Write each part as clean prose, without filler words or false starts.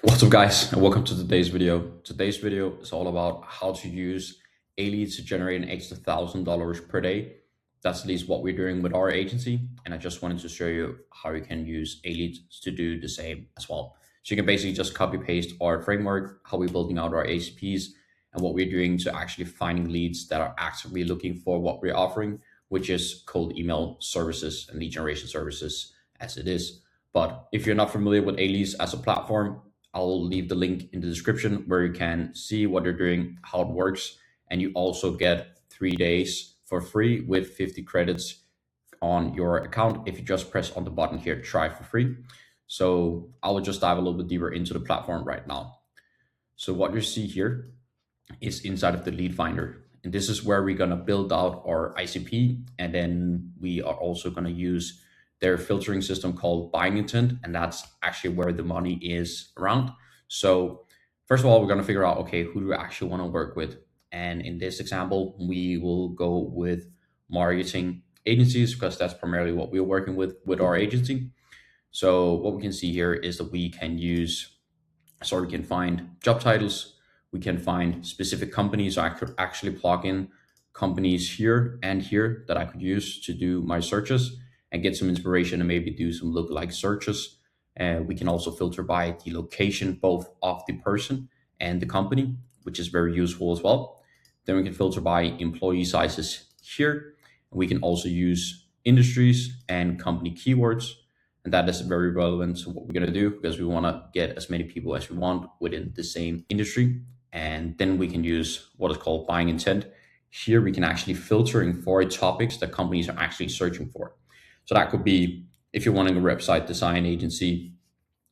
What's up, guys, and welcome to today's video. Today's video is all about how to use A-leads to generate an extra $1,000 per day. That's at least what we're doing with our agency, and I just wanted to show you how you can use A-leads to do the same as well. So you can basically just copy paste our framework, how we're building out our ACPs, and what we're doing to actually finding leads that are actively looking for what we're offering, which is cold email services and lead generation services as it is. But if you're not familiar with A-leads as a platform, I'll leave the link in the description where you can see what they're doing, how it works, and you also get 3 days for free with 50 credits on your account if you just press on the button here, try for free. So I will just dive a little bit deeper into the platform right now. So what you see here is inside of the lead finder. And this is where we're going to build out our ICP. And then we are also going to use their filtering system called buying intent. And that's actually where the money is around. So first of all, we're going to figure out, okay, who do we actually want to work with? And in this example, we will go with marketing agencies because that's primarily what we're working with our agency. So what we can see here is that we can find job titles, we can find specific companies. So I could actually plug in companies here and here that I could use to do my searches and get some inspiration and maybe do some lookalike searches. And we can also filter by the location, both of the person and the company, which is very useful as well. Then we can filter by employee sizes here. We can also use industries and company keywords, and that is very relevant to what we're going to do because we want to get as many people as we want within the same industry. And then we can use what is called buying intent. Here we can actually filtering for topics that companies are actually searching for. So that could be if you're wanting a website design agency,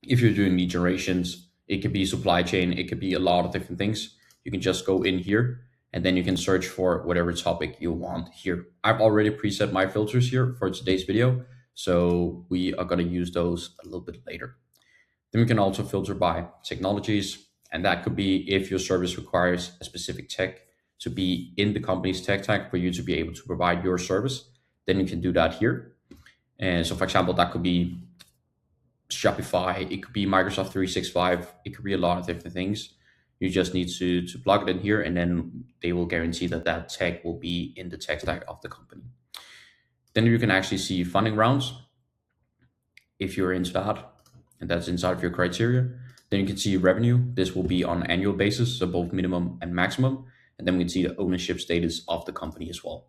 if you're doing lead generations, it could be supply chain, it could be a lot of different things. You can just go in here and then you can search for whatever topic you want here. I've already preset my filters here for today's video, so we are going to use those a little bit later. Then we can also filter by technologies, and that could be if your service requires a specific tech to be in the company's tech stack for you to be able to provide your service, then you can do that here. And so, for example, that could be Shopify, it could be Microsoft 365, it could be a lot of different things. You just need to plug it in here, and then they will guarantee that that tech will be in the tech stack of the company. Then you can actually see funding rounds if you're into that, and that's inside of your criteria. Then you can see revenue. This will be on an annual basis, so both minimum and maximum. And then we can see the ownership status of the company as well.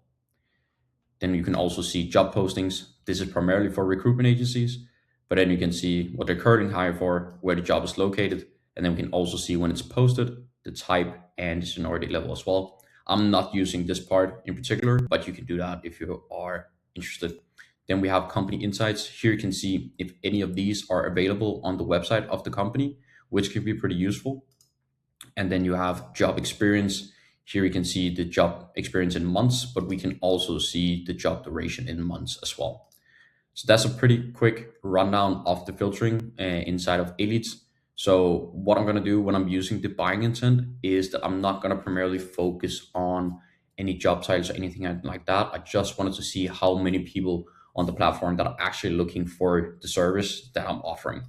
Then you can also see job postings. This is primarily for recruitment agencies, but then you can see what they're currently hiring for, where the job is located, and then we can also see when it's posted, the type, and the seniority level as well. I'm not using this part in particular, but you can do that if you are interested. Then we have company insights. Here you can see if any of these are available on the website of the company, which can be pretty useful. And then you have job experience. Here you can see the job experience in months, but we can also see the job duration in months as well. So that's a pretty quick rundown of the filtering inside of A-leads. So what I'm going to do when I'm using the buying intent is that I'm not going to primarily focus on any job titles or anything like that. I just wanted to see how many people on the platform that are actually looking for the service that I'm offering.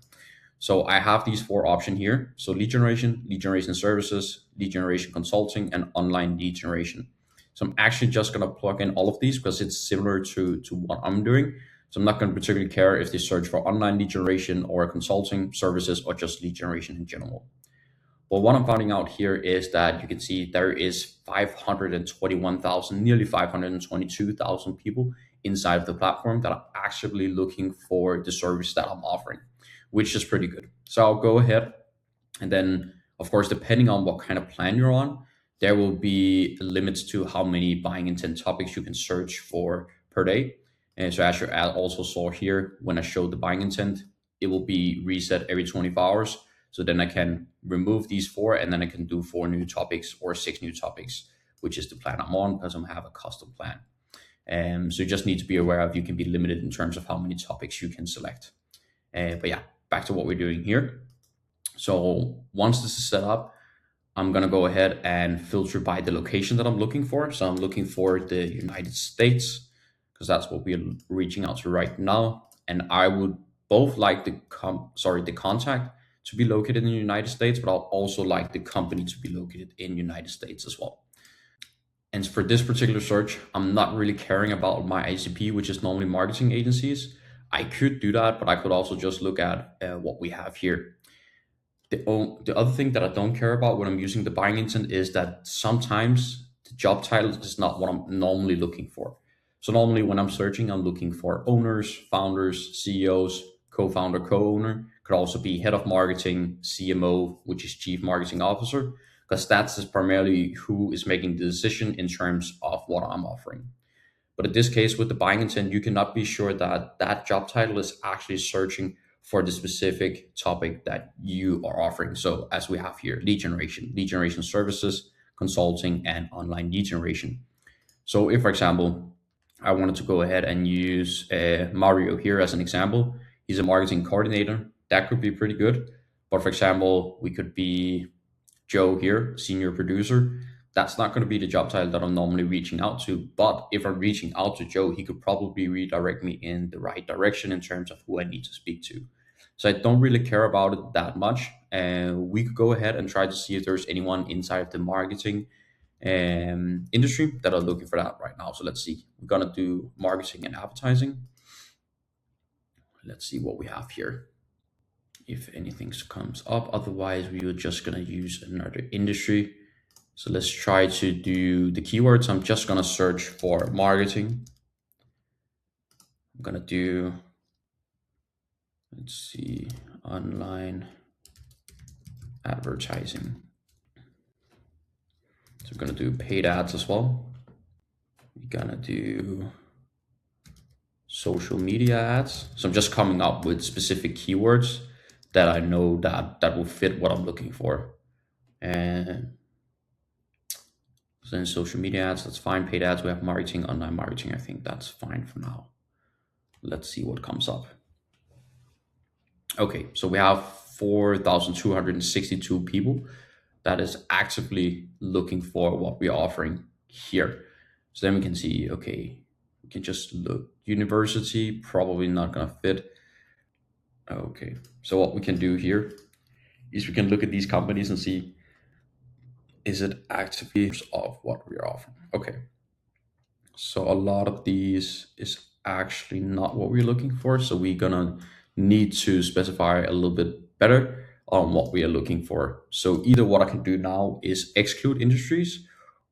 So I have these four options here. So lead generation services, lead generation consulting, and online lead generation. So I'm actually just going to plug in all of these because it's similar to what I'm doing. So I'm not going to particularly care if they search for online lead generation or consulting services or just lead generation in general. Well, what I'm finding out here is that you can see there is 521,000, nearly 522,000 people inside of the platform that are actively looking for the service that I'm offering, which is pretty good. So I'll go ahead and then, of course, depending on what kind of plan you're on, there will be limits to how many buying intent topics you can search for per day. And so as you also saw here, when I showed the buying intent, it will be reset every 24 hours. So then I can remove these four and then I can do four new topics or six new topics, which is the plan I'm on because I have a custom plan. So you just need to be aware of you can be limited in terms of how many topics you can select. But yeah, back to what we're doing here. So once this is set up, I'm going to go ahead and filter by the location that I'm looking for. So I'm looking for the United States because that's what we're reaching out to right now. And I would both like the contact to be located in the United States, but I'll also like the company to be located in the United States as well. And for this particular search, I'm not really caring about my ICP, which is normally marketing agencies. I could do that, but I could also just look at what we have here. The other thing that I don't care about when I'm using the buying intent is that sometimes the job title is not what I'm normally looking for. So normally when I'm searching, I'm looking for owners, founders, CEOs, co-founder, co-owner. Could also be head of marketing, CMO, which is chief marketing officer, because that's just primarily who is making the decision in terms of what I'm offering. But in this case, with the buying intent, you cannot be sure that that job title is actually searching for the specific topic that you are offering. So, as we have here, lead generation services, consulting, and online lead generation. So, if, for example, I wanted to go ahead and use Mario here as an example, he's a marketing coordinator. That could be pretty good. But for example, we could be Joe here, senior producer. That's not going to be the job title that I'm normally reaching out to. But if I'm reaching out to Joe, he could probably redirect me in the right direction in terms of who I need to speak to. So I don't really care about it that much. And we could go ahead and try to see if there's anyone inside of the marketing industry that are looking for that right now. So let's see. We're going to do marketing and advertising. Let's see what we have here. If anything comes up, otherwise we are just going to use another industry. So let's try to do the keywords. I'm just going to search for marketing. I'm going to do, let's see, online advertising. So we're going to do paid ads as well. We're going to do social media ads. So I'm just coming up with specific keywords that I know that will fit what I'm looking for. And so in social media ads, that's fine. Paid ads, we have marketing, online marketing. I think that's fine for now. Let's see what comes up. Okay, so we have 4,262 people that is actively looking for what we're offering here. So then we can see, okay, we can just look. University, probably not going to fit. Okay, so what we can do here is we can look at these companies and see, is it actively of what we're offering? Okay, so a lot of these is actually not what we're looking for. So we're gonna need to specify a little bit better on what we are looking for. So either what I can do now is exclude industries,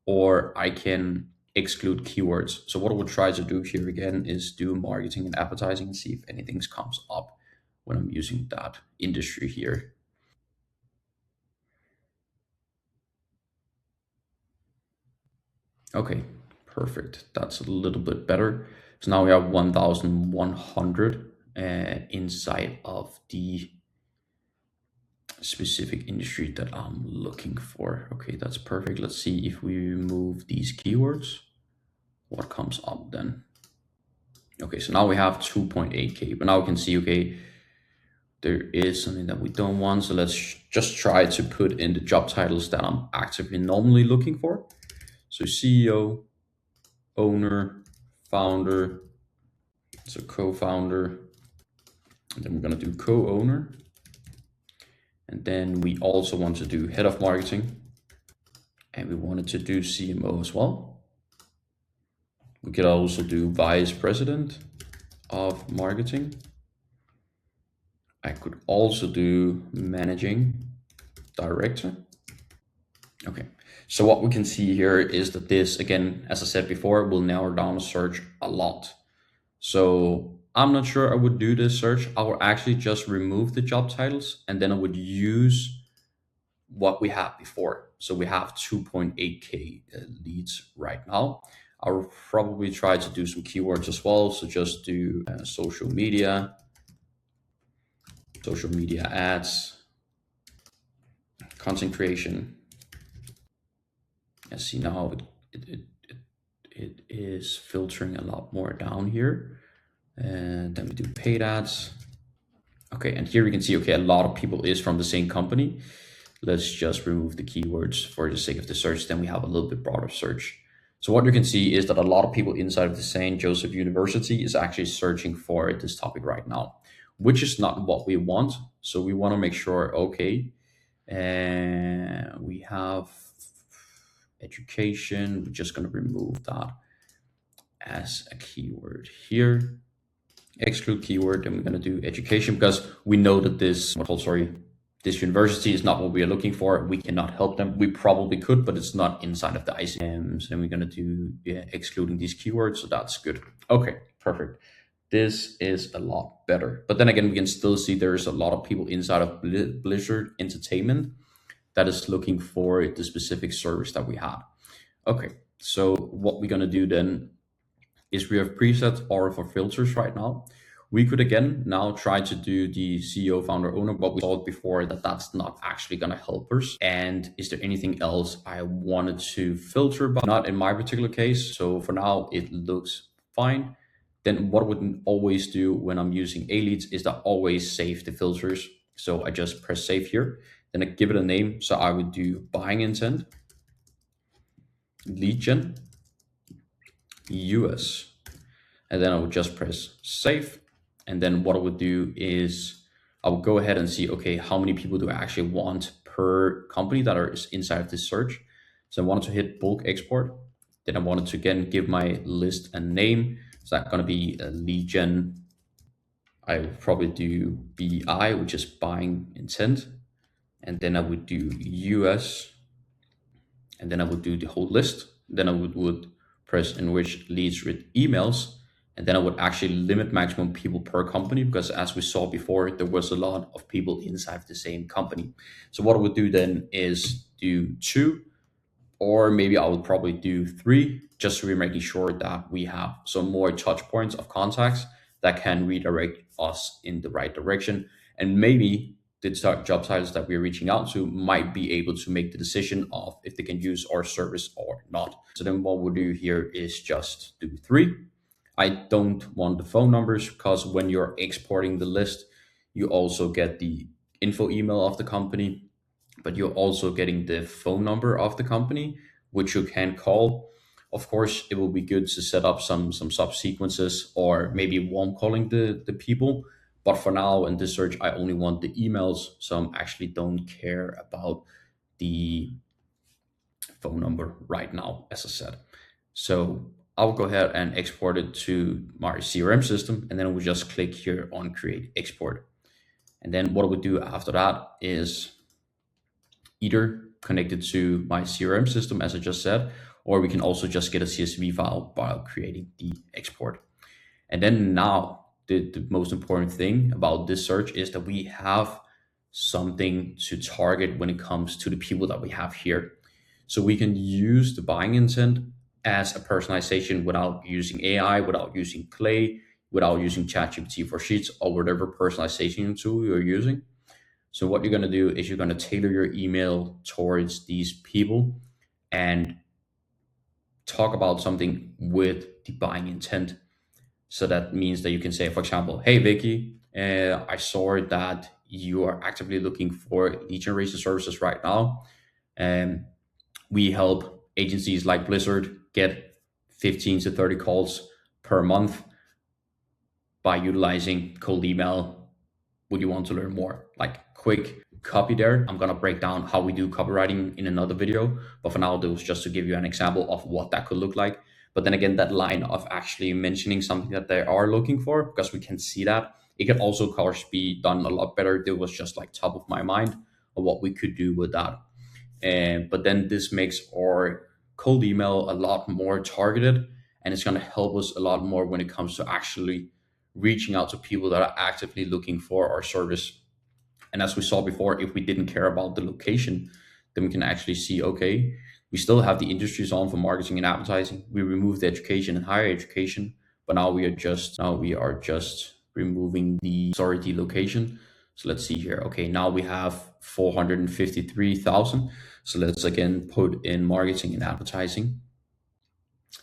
or I can exclude keywords. So what I would try to do here again is do marketing and advertising and see if anything comes up when I'm using that industry here. Okay, perfect. That's a little bit better. So now we have 1,100 inside of the specific industry that I'm looking for. Okay, that's perfect. Let's see if we remove these keywords, what comes up then. Okay, so now we have 2.8K, but now we can see, okay, there is something that we don't want. So let's just try to put in the job titles that I'm actively normally looking for. So CEO, owner, founder, so co-founder, and then we're going to do co-owner. And then we also want to do head of marketing, and we wanted to do CMO as well. We could also do vice president of marketing. I could also do managing director. Okay, so what we can see here is that this, again, as I said before, will narrow down the search a lot. So I'm not sure I would do this search. I will actually just remove the job titles, and then I would use what we had before. So we have 2.8K leads right now. I will probably try to do some keywords as well. So just do social media ads, content creation. And see now it is filtering a lot more down here. And then we do paid ads. Okay, and here we can see, okay, a lot of people is from the same company. Let's just remove the keywords for the sake of the search. Then we have a little bit broader search. So what you can see is that a lot of people inside of the St. Joseph University is actually searching for this topic right now, which is not what we want. So we want to make sure, okay, and we have education. We're just going to remove that as a keyword here. Exclude keyword, and we're going to do education because we know that this university is not what we are looking for. We cannot help them. We probably could, but it's not inside of the ICMs. And we're going to do excluding these keywords, so that's good. Okay, perfect. This is a lot better. But then again, we can still see there's a lot of people inside of Blizzard Entertainment that is looking for the specific service that we have. Okay, so what we're going to do then is we have presets or for filters right now. We could again now try to do the CEO, founder, owner, but we saw it before that that's not actually going to help us. And is there anything else I wanted to filter, but not in my particular case? So for now, it looks fine. Then what I would always do when I'm using A leads is to always save the filters. So I just press save here, then I give it a name. So I would do buying intent, lead gen, US, and then I would just press save. And then what I would do is I would go ahead and see, okay, how many people do I actually want per company that are inside of this search. So I wanted to hit bulk export. Then I wanted to again give my list a name. So that's going to be a lead gen. I would probably do BI, which is buying intent. And then I would do US, and then I would do the whole list. Then I would press enrich leads with emails, and then I would actually limit maximum people per company because as we saw before, there was a lot of people inside the same company. So what I would do then is do two, or maybe I would probably do three, just so we're making sure that we have some more touch points of contacts that can redirect us in the right direction. And maybe the job titles that we're reaching out to might be able to make the decision of if they can use our service or not. So then what we'll do here is just do three. I don't want the phone numbers because when you're exporting the list, you also get the info email of the company, but you're also getting the phone number of the company, which you can call. Of course, it will be good to set up some subsequences or maybe warm calling the people. But for now, in this search, I only want the emails, so I actually don't care about the phone number right now, as I said. So I'll go ahead and export it to my CRM system, and then I will just click here on create export. And then what I would do after that is either connect it to my CRM system, as I just said, or we can also just get a CSV file while creating the export. And then now, the most important thing about this search is that we have something to target when it comes to the people that we have here. So we can use the buying intent as a personalization without using AI, without using Clay, without using ChatGPT for Sheets, or whatever personalization tool you're using. So what you're going to do is you're going to tailor your email towards these people and talk about something with the buying intent. So that means that you can say, for example, hey, Vicky, I saw that you are actively looking for lead generation services right now. And we help agencies like Blizzard get 15 to 30 calls per month by utilizing cold email. Would you want to learn more? Like quick copy there. I'm gonna break down how we do copywriting in another video, but for now, this was just to give you an example of what that could look like. But then again, that line of actually mentioning something that they are looking for, because we can see that, it could also, of course, be done a lot better. It was just like top of my mind of what we could do with that. And but then this makes our cold email a lot more targeted, and it's going to help us a lot more when it comes to actually reaching out to people that are actively looking for our service. And as we saw before, if we didn't care about the location, then we can actually see, okay, we still have the industries on for marketing and advertising. We remove the education and higher education, but now we are just removing the location. So let's see here. Okay, now we have 453,000. So let's again put in marketing and advertising.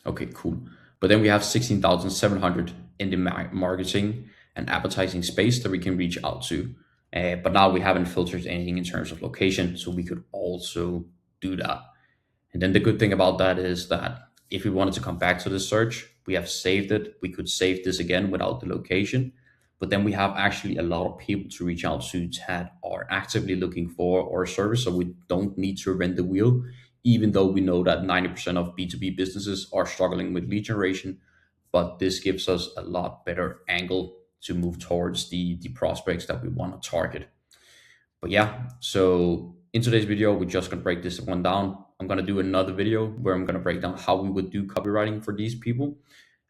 Okay, cool. But then we have 16,700 in the marketing and advertising space that we can reach out to. But now we haven't filtered anything in terms of location, so we could also do that. And then the good thing about that is that if we wanted to come back to the search, we have saved it. We could save this again without the location. But then we have actually a lot of people to reach out to that are actively looking for our service. So we don't need to rent the wheel, even though we know that 90% of B2B businesses are struggling with lead generation. But this gives us a lot better angle to move towards the prospects that we want to target. But yeah, so in today's video, we're just gonna break this one down. I'm gonna do another video where I'm gonna break down how we would do copywriting for these people.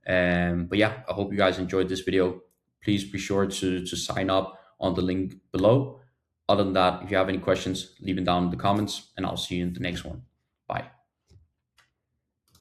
But yeah, I hope you guys enjoyed this video. Please be sure to sign up on the link below. Other than that, if you have any questions, leave them down in the comments, and I'll see you in the next one. Bye.